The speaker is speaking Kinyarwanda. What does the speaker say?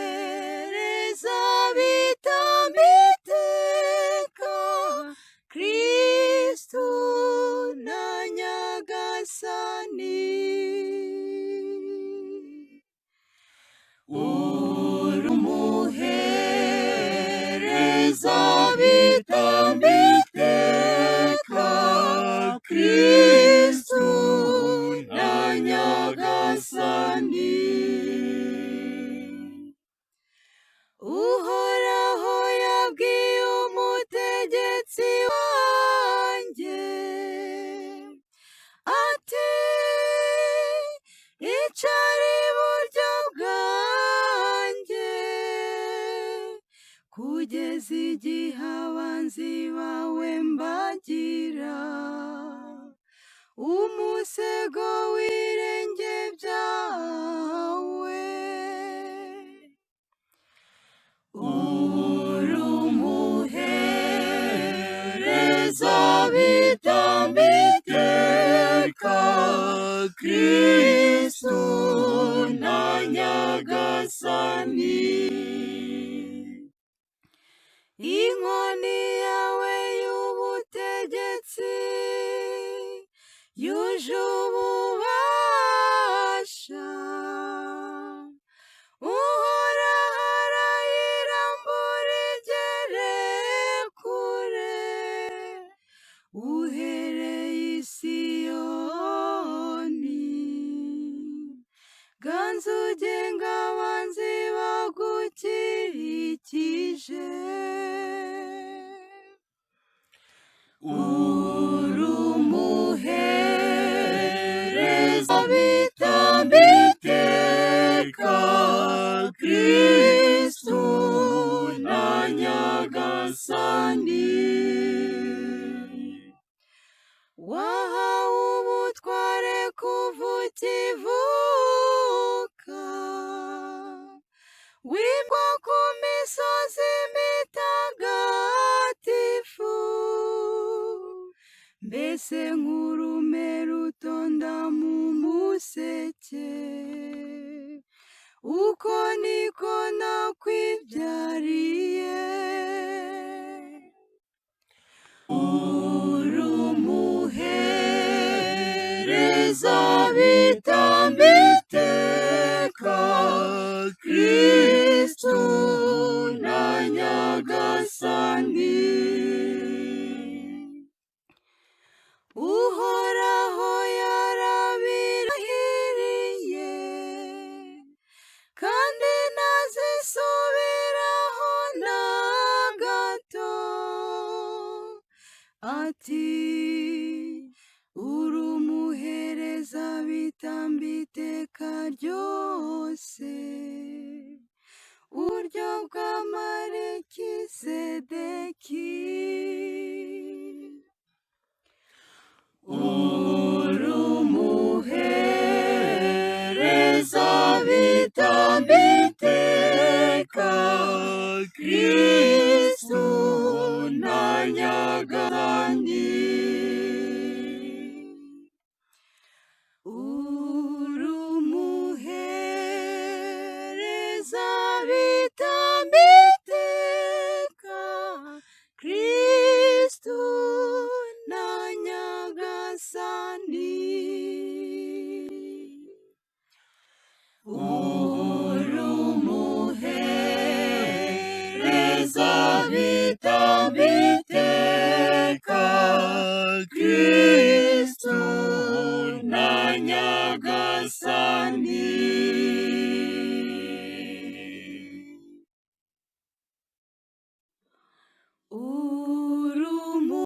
Urumuhereza Kristu na Nyagasani. Urumuhereza Kristu na Nyagasani. Uhoraho yabwiye umutegetsi wanjye ati icara iburyo bwanjye kugeza igihe abanzi bawe mbagira umusego w'ibirenge byawe. Urumuhereza Kristu na Nyagasani. Inkoni yawe y'ubutegetsi yuje ububasha, Uhoraho arayirambura igere kure, uhereye i Siyoni. Ganza ugenga abanzi bagukikije. Urumuhereza Kristu na Nyagasani. Wahawe ubutware kuva ukivuka, wimwa ku misozi mitagatifu, mbese nk'urume rutonda mu museke, uko niko nakwibyariye. Urumuhereza Kristu na Nyagasani. Uhoraho yarabirahiriye kandi ntazisubiraho na gato, ati urumuhereza iteka ryose, uburyo bwa Melikisedeki. Urumuhereza Kristu na Nyagasani. Urumuhereza Kristu na Nyagasani. Urumuhereza Kristu